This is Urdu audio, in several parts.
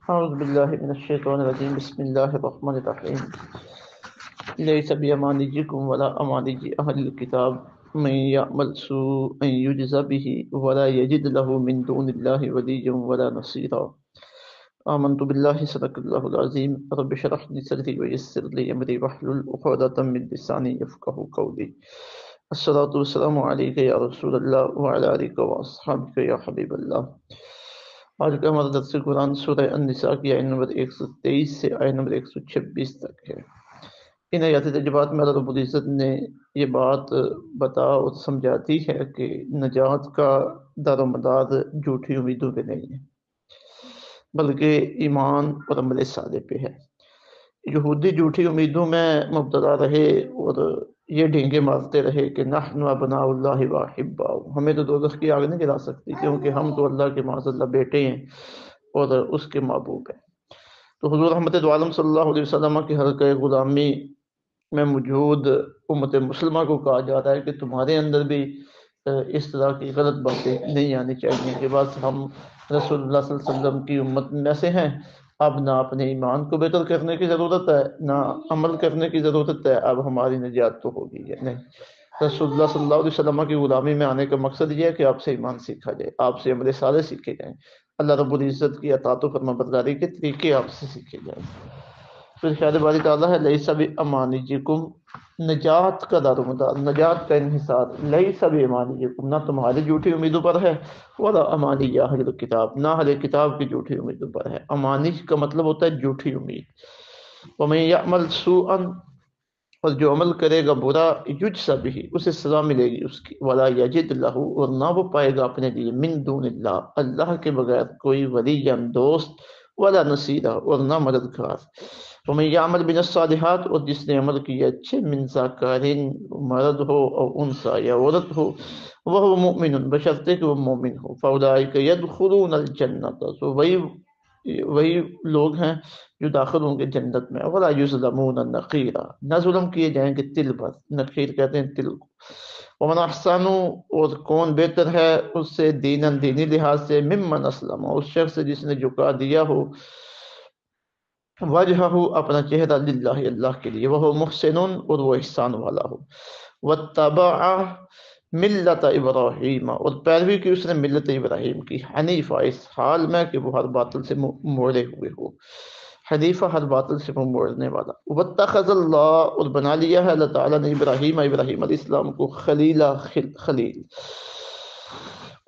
أعوذ بالله من الشيطان الرجيم بسم الله الرحمن الرحيم ليس بأمانيكم ولا أماني أهل الكتاب من يعمل سوءا يجزى به ولا يجد له من دون الله وليا ولا نصيرا آمنت بالله صدق الله العظيم رب اشرح لي صدري ويسر لي أمري واحلل عقدة من لساني يفقهوا قولي الصلاة والسلام عليك يا رسول الله وعلى آلك وأصحابك يا حبيب الله۔ آج کا ہمارا درس قرآن سورہ النساء کی آیت نمبر 123 سے آیت نمبر 126 تک ہے۔ ان آیات ترجمات میں اللہ رب العزت نے یہ بات بتا اور سمجھاتی ہے کہ نجات کا دار و مدار جھوٹی امیدوں پہ نہیں ہے بلکہ ایمان اور عمل صالح پہ ہے۔ یہودی جھوٹی امیدوں میں مبتلا رہے اور یہ ڈھینگے مارتے رہے کہ نحن ابناء اللہ واحباؤ، ہمیں تو دوزخ کی آگ نہیں جلا سکتی کیونکہ ہم تو اللہ کے معاذ اللہ بیٹے ہیں اور اس کے محبوب ہیں۔ تو حضور رحمت دو عالم صلی اللہ علیہ وسلم کی حلقہ غلامی میں موجود امت مسلمہ کو کہا جا رہا ہے کہ تمہارے اندر بھی اس طرح کی غلط باتیں نہیں آنی چاہیے کہ بس ہم رسول اللہ صلی اللہ علیہ وسلم کی امت میں سے ہیں، اب نہ اپنے ایمان کو بہتر کرنے کی ضرورت ہے نہ عمل کرنے کی ضرورت ہے، اب ہماری نجات تو ہوگی ہے نہیں۔ رسول اللہ صلی اللہ علیہ وسلم کی غلامی میں آنے کا مقصد یہ ہے کہ آپ سے ایمان سیکھا جائے، آپ سے عمل صالح سیکھے جائیں، اللہ رب العزت کی اطاعت و فرمانبرداری کے طریقے آپ سے سیکھے جائیں۔ پھر ارشاد باری تعالیٰ ہے لیس بامانیکم، نجات کا دار و مدار، نجات کا انحصار لیس بامانیکم، نہ تمہاری جھوٹی امیدوں پر ہے، ولا امانی اہل الکتاب، نہ اہل کتاب کی جھوٹی امیدوں پر ہے۔ امانی کا مطلب ہوتا ہے جھوٹی امید۔ ومن یعمل سوءا، اور جو عمل کرے گا برا، یجزا بہ، اسے سزا ملے گی اس کی، ولا یجد لہ، اور نہ وہ پائے گا اپنے لیے من دون اللہ، اللہ کے بغیر کوئی ولی یا دوست، ولا نصیرہ، اور نہ مددگار۔ ومن یعمل من الصالحات، اور جس نے عمل کیا اچھے، من ذکر، مرد ہو، او انثی، یا عورت ہو، وہ مؤمن، بشرطے کہ وہ مومن ہو، فاولئک یدخلون الجنہ، تو وہی لوگ ہیں جو داخل ہوں گے جنت میں، ولا یظلمون نقیرا، نہ ظلم کیے جائیں گے تل پر، نقیر کہتے ہیں تل کو۔ ومن احسن، اور کون بہتر ہے اس سے دیناً، دینی لحاظ سے، ممن اسلم، اس شخص سے جس نے جھکا دیا ہو وجہہ، اپنا چہرہ، للہ، اللہ کے لیے، وہ محسن، اور وہ احسان والا ہو، واتبع ملت ابراہیم، اور پیروی کی اس نے ملت ابراہیم کی، حنیفہ، اس حال میں کہ وہ ہر باطل سے منہ موڑے ہوئے ہو، حنیفہ ہر باطل سے منہ موڑنے والا۔ واتخذ اللہ، اور بنا لیا ہے اللہ تعالیٰ نے ابراہیم علیہ السلام کو خلیلا، خلیل۔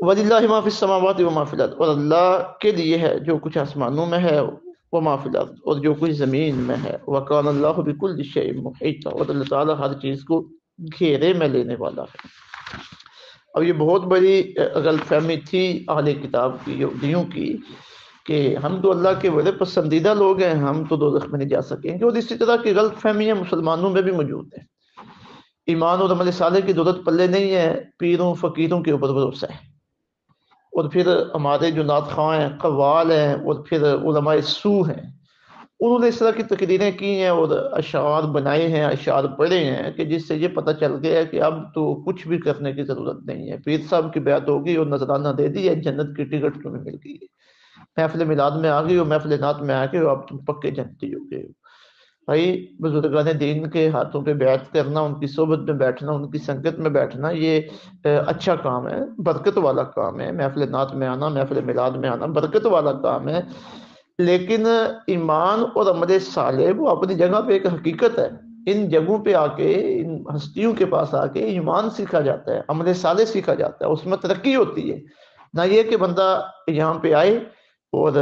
وَلِلَّهِ مَا فِي السَّمَاوَاتِ وَمَا فِي الْأَرْضِ، اور اللہ کے لیے ہے جو کچھ آسمانوں میں ہے، وَمَا فِي الْأَرْضِ، اور جو کچھ زمین میں ہے، وَكَانَ اللَّهُ بِكُلِّ شَيْءٍ مُحِيطًا، اور اللہ تعالیٰ ہر چیز کو گھیرے میں لینے والا ہے۔ اب یہ بہت بڑی غلط فہمی تھی اہل کتاب کی، یہودیوں کی، کہ ہم تو اللہ کے بڑے پسندیدہ لوگ ہیں، ہم تو دوزخ میں نہیں جا سکیں گے، اور اسی طرح کی غلط فہمیاں مسلمانوں میں بھی موجود ہیں۔ ایمان اور عمل صالح کی ضرورت پلے نہیں ہے، پیروں فقیروں کے اوپر بھروسہ ہے، اور پھر ہمارے جو نعت خواں ہیں، قوال ہیں، اور پھر علماء سو ہیں، انہوں نے اس طرح کی تقریریں کی ہیں اور اشعار بنائے ہیں، اشعار پڑھے ہیں کہ جس سے یہ پتہ چل گیا ہے کہ اب تو کچھ بھی کرنے کی ضرورت نہیں ہے، پیر صاحب کی بیعت ہوگی اور نذرانہ دے دی ہے، جنت کی ٹکٹ تمہیں مل گئی ہے، محفل میلاد میں آ گئی ہو، محفل نعت میں آ گئے ہو، اب تم پکے جنتی ہو گئے ہو۔ بھائی بزرگان دین کے ہاتھوں پہ بیعت کرنا، ان کی صحبت میں بیٹھنا، ان کی سنگت میں بیٹھنا، یہ اچھا کام ہے، برکت والا کام ہے، محفل نعت میں آنا، محفل میلاد میں آنا برکت والا کام ہے، لیکن ایمان اور عمل صالح وہ اپنی جگہ پہ ایک حقیقت ہے۔ ان جگہوں پہ آ کے، ان ہستیوں کے پاس آ کے ایمان سیکھا جاتا ہے، عمل صالح سیکھا جاتا ہے، اس میں ترقی ہوتی ہے، نہ یہ کہ بندہ یہاں پہ آئے اور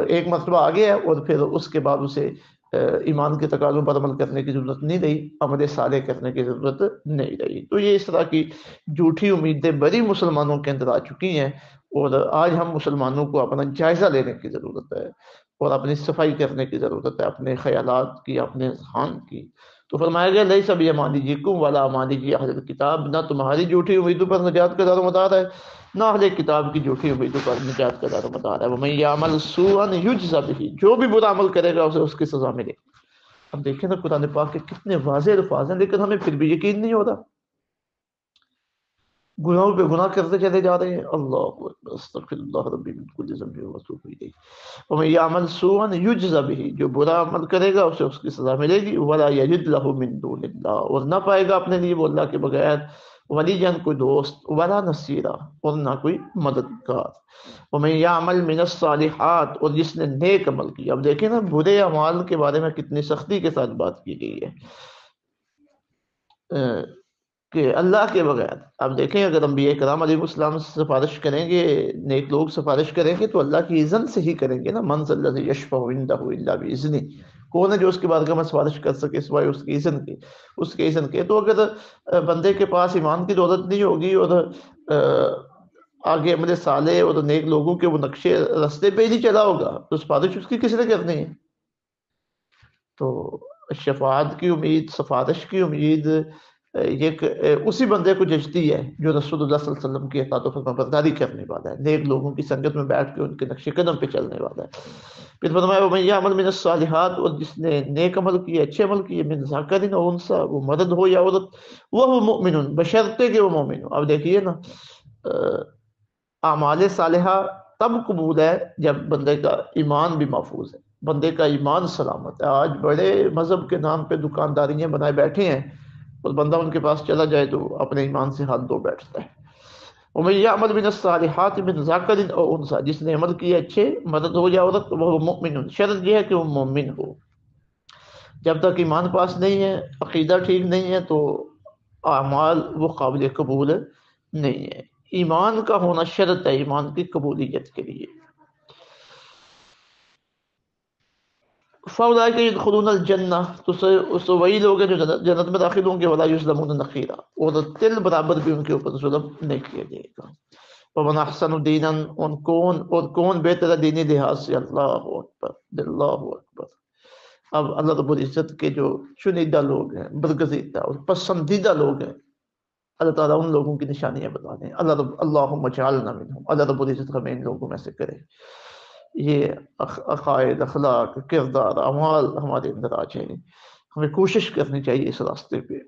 ایک مرتبہ آ گیا اور پھر اس کے بعد اسے ایمان کے تقاضوں پر عمل کرنے کی ضرورت نہیں رہی، عمل صالح کرنے کی ضرورت نہیں رہی۔ تو یہ اس طرح کی جھوٹی امیدیں بڑی مسلمانوں کے اندر آ چکی ہیں، اور آج ہم مسلمانوں کو اپنا جائزہ لینے کی ضرورت ہے اور اپنی صفائی کرنے کی ضرورت ہے، اپنے خیالات کی، اپنے ذہان کی۔ تو فرمایا گیا لیس بامانیکم ولا امانی اہل الکتاب، نہ تمہاری جھوٹی امیدوں پر نجات کا دار و مدار ہے، نہ اہل کتاب کی جھوٹی امیدوں پر نجات کا دار و مدار ہے۔ ومن یعمل سوءا یجزا بہ، جو بھی برا عمل کرے گا اسے اس کی سزا ملے گی۔ اب دیکھیں نا قرآن پاک کے کتنے واضح الفاظ ہیں، لیکن ہمیں پھر بھی یقین نہیں ہوتا۔ گناہوں پہ گناہ کرتے چلے جا رہے ہیں. اللہ اکبر، استغفر اللہ ربی من کل ذنب واتوب الیہ. ومن یعمل سوءا یجز به، جو برا عمل کرے گا اسے اس کی سزا ملے گی. ولا یجد له من دون اللہ، اور نہ پائے گا اپنے لیے وہ اللہ کے بغیر ولی جان کوئی دوست، ولا نصیرہ، اور نہ کوئی مددگار. ومن یعمل من الصالحات، اور جس نے نیک عمل کیا. اب دیکھیں نا برے اعمال کے بارے میں کتنی سختی کے ساتھ بات کی گئی ہے کہ اللہ کے بغیر. آپ دیکھیں اگر انبیاء کرام علیہ السلام سفارش کریں گے، نیک لوگ سفارش کریں گے تو اللہ کی اذن سے ہی کریں گے نا. من ذا الذی یشفع عنده الا باذنہ، کون ہے جو اس کے بارگاہ میں سفارش کر سکے سوائے اس کی اذن کے، اس کے اذن کے. تو اگر بندے کے پاس ایمان کی دولت نہیں ہوگی اور آگے عمل صالح اور نیک لوگوں کے وہ نقشے رستے پہ ہی نہیں چلا ہوگا تو سفارش اس کی کس نے کرنی ہے؟ تو شفاعت کی امید، سفارش کی امید یہ اسی بندے کو جچتی ہے جو رسول اللہ صلی اللہ علیہ وسلم کی اطاعت و فرمانبرداری کرنے والا ہے، نیک لوگوں کی سنگت میں بیٹھ کے ان کے نقش قدم پہ چلنے والا ہے. پھر فرمایا ومن یعمل من الصالحات، اور جس نے نیک عمل کیے، اچھے عمل کیے، من ذکر او انثی، وہ مرد ہو یا عورت، وہ مؤمن، بشرطے کہ وہ مومن ہو. اب دیکھیے نا اعمال صالحہ تب قبول ہے جب بندے کا ایمان بھی محفوظ ہے، بندے کا ایمان سلامت ہے. آج بڑے مذہب کے نام پہ دکانداریاں بنائے بیٹھے ہیں اور بندہ ان کے پاس چلا جائے تو اپنے ایمان سے ہاتھ دھو بیٹھتا ہے. ومن یعمل من الصالحات من ذکر او انثی، جس نے عمل کیا اچھے، مرد ہو یا عورت، وہ مؤمن، شرط یہ ہے کہ وہ مومن ہو. جب تک ایمان پاس نہیں ہے، عقیدہ ٹھیک نہیں ہے تو اعمال وہ قابل قبول نہیں ہے. ایمان کا ہونا شرط ہے ایمان کی قبولیت کے لیے. فاولئک یدخلون الجنہ، تو وہی لوگ ہیں جو جنت میں داخل ہوں گے. ولا یظلمون نقیرا، اور تل برابر بھی ان کے اوپر ظلم نہیں کیا جائے گا. ومن احسن دینا، اور کون بہتر ہے دینی لحاظ سے. اللہ اکبر، اللہ اکبر. اب اللہ رب العزت کے جو چنیدہ لوگ ہیں، برگزیدہ اور پسندیدہ لوگ ہیں، اللہ تعالیٰ ان لوگوں کی نشانیاں بتا دیں. اللہم اجعلنا منہم، اللہ رب العزت ہمیں ان لوگوں میں سے کرے. یہ عقائد، اخلاق، کردار، اعمال ہمارے اندر آ جائیں. ہمیں کوشش کرنی چاہیے اس راستے پہ.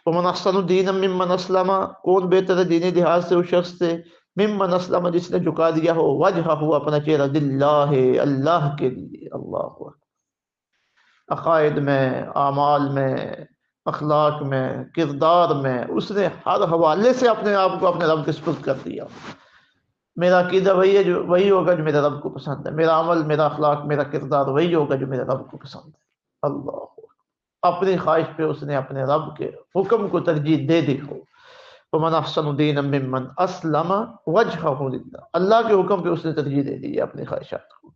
ومن احسن دینا ممن اسلم، کون بہتر ہے دینی لحاظ سے اس شخص سے، ممن اسلم، جس نے جھکا دیا ہو، وجہ ہو، اپنا چہرہ، للہ، اللہ کے لیے. اللہ اکبر. عقائد میں، اعمال میں، اخلاق میں، کردار میں اس نے ہر حوالے سے اپنے آپ کو اپنے رب کے سپرد کر دیا. میرا عقیدہ وہی ہے جو وہی ہوگا جو میرے رب کو پسند ہے، میرا عمل، میرا اخلاق، میرا کردار وہی ہوگا جو میرے رب کو پسند ہے. اللہ، اپنی خواہش پہ اس نے اپنے رب کے حکم کو ترجیح دے دی ہو. ومن احسن دینا ممن اسلم وجهه للہ، اللہ کے حکم پہ اس نے ترجیح دے دی اپنی خواہشات کو.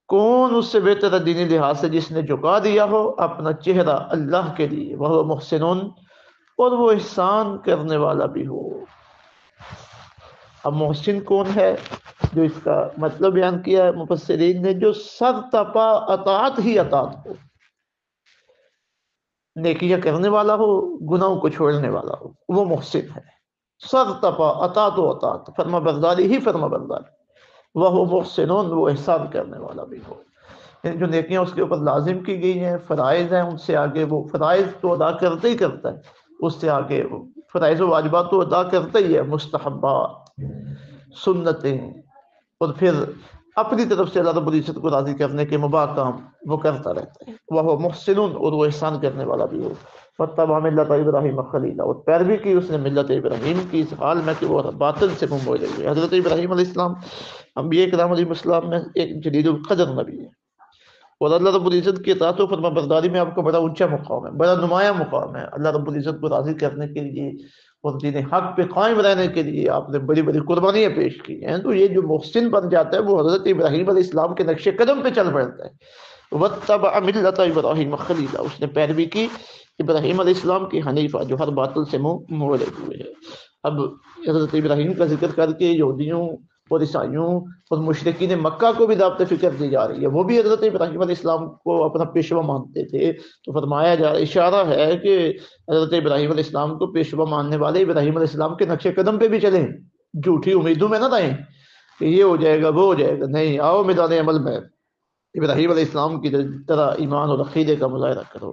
کون اس سے بہتر ہے دینی لحاظ سے جس نے جھکا دیا ہو اپنا چہرہ اللہ کے لیے. وہ محسنون، اور وہ احسان کرنے والا بھی ہو. اب محسن کون ہے؟ جو اس کا مطلب بیان کیا ہے مفسرین نے، جو سر تپا اطاعت ہی اطاعت ہو، نیکیاں کرنے والا ہو، گناہوں کو چھوڑنے والا ہو، وہ محسن ہے. سر تپا اطاعت و اطاعت، فرما برداری ہی فرما برداری. وہ محسنون، وہ احسان کرنے والا بھی ہو. جو نیکیاں اس کے اوپر لازم کی گئی ہیں، فرائض ہیں، ان سے آگے وہ فرائض تو ادا کرتے ہی کرتا ہے، اس سے آگے وہ فرائض و واجبات تو ادا کرتا ہی ہے، مستحبات، سنتیں، اور پھر اپنی طرف سے اللہ رب العزت کو راضی کرنے کے مباح کام وہ کرتا رہتا ہے. وہ محسن، اور وہ احسان کرنے والا بھی ہو. واتبع ملت ابراہیم خلیلا، اور پیروی کی اس نے ملت ابراہیم کی، اس حال میں کہ وہ باطل سے منہ موڑے ہوئے. حضرت ابراہیم علیہ السلام انبیاء کرام علیہ السلام میں ایک جلیل القدر نبی ہے، اور اللہ رب العزت کی اطاعت و فرما برداری میں آپ کو بڑا اونچا مقام ہے، بڑا نمایاں مقام ہے. اللہ رب العزت کو راضی کرنے کے لیے اور دین حق پہ قائم رہنے کے لیے آپ نے بڑی بڑی قربانیاں پیش کی ہیں. تو یہ جو محسن بن جاتا ہے وہ حضرت ابراہیم علیہ السلام کے نقش قدم پہ چل پڑتا ہے. واتبع ملت ابراہیم خلیلا، اس نے پیروی کی ابراہیم علیہ السلام کی حنیفہ، جو ہر باطل سے منہ موڑے ہوئے ہے. اب حضرت ابراہیم کا ذکر کر کے یہودیوں اور عیسائیوں اور مشرکین مکہ کو بھی دعوت فکر دی جا رہی ہے. وہ بھی حضرت ابراہیم علیہ السلام کو اپنا پیشوا مانتے تھے. تو فرمایا جا اشارہ ہے کہ حضرت ابراہیم علیہ السلام کو پیشوا ماننے والے ابراہیم علیہ السلام کے نقش قدم پہ بھی چلیں، جھوٹی امیدوں میں نہ رہیں کہ یہ ہو جائے گا وہ ہو جائے گا. نہیں، آؤ میدان عمل میں ابراہیم علیہ السلام کی طرح ایمان اور عقیدے کا مظاہرہ کرو.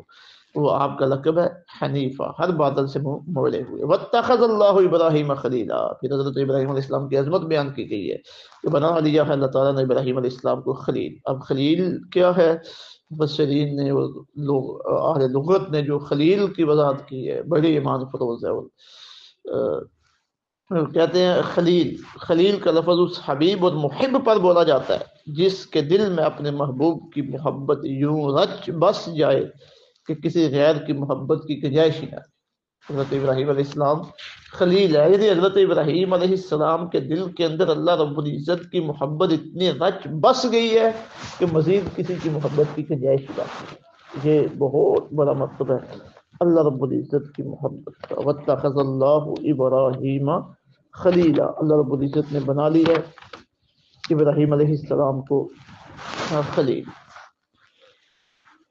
وہ آپ کا لقب ہے حنیفہ، ہر باطل سے منہ موڑے ہوئے۔ واتخذ اللہ ابراہیم خلیلا، پھر حضرت ابراہیم علیہ السلام کی عظمت بیان کی گئی ہے کہ بنا لیا ہے اللہ تعالیٰ نے ابراہیم علیہ السلام کو خلیل۔ اب خلیل کیا ہے؟ مفسرین نے، لوگ اہل لغت نے جو خلیل کی وضاحت کی ہے بڑی ایمان فروز ہے۔ کہتے ہیں خلیل، خلیل کا لفظ اس حبیب اور محب پر بولا جاتا ہے جس کے دل میں اپنے محبوب کی محبت یوں رچ بس جائے کہ کسی غیر کی محبت کی گنجائش ہی نہ۔ حضرت ابراہیم علیہ السلام خلیل ہے، یعنی حضرت ابراہیم علیہ السلام کے دل کے اندر اللہ رب العزت کی محبت اتنی رچ بس گئی ہے کہ مزید کسی کی محبت کی گنجائش ہی نہیں۔ یہ بہت بڑا مطلب ہے اللہ رب العزت کی محبت کا۔ واتخذ اللہ ابراہیم خلیلا، اللہ رب العزت نے بنا لی ہے ابراہیم علیہ السلام کو خلیل۔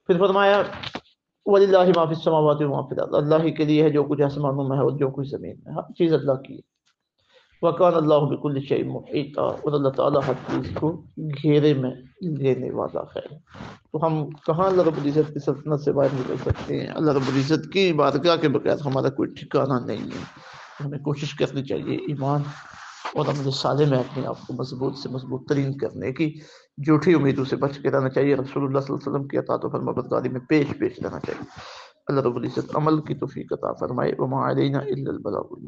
پھر فرمایا وَلِلَّهِ مَا فِي السَّمَاوَاتِ وَمَا فِي الْأَرْضِ، اللہ ہی کے لیے ہے جو کچھ آسمانوں میں ہے اور جو کچھ زمین میں ہے، ہر چیز اللہ کی ہے۔ وَكَانَ اللَّهُ بِكُلِّ شَيْءٍ مُحِيطًا، اور اللہ تعالیٰ ہر چیز کو گھیرے میں لینے والا ہے۔ تو ہم کہاں اللہ رب العزت کی سلطنت سے باہر نکل سکتے ہیں؟ اللہ رب العزت کی بارگاہ کے بغیر ہمارا کوئی ٹھکانہ نہیں ہے۔ ہمیں کوشش کرنی چاہیے ایمان اور عمل صالح میں اپنے آپ کو مضبوط سے مضبوط ترین کرنے کی، جھوٹی امیدوں سے بچ کے رہنا چاہیے، رسول اللہ صلی اللہ علیہ وسلم کی اطاعت و فرمانبرداری میں پیش رہنا چاہیے۔ اللہ رب العزت عمل کی توفیق عطا فرمائے۔ وما علینا الا البلاغ۔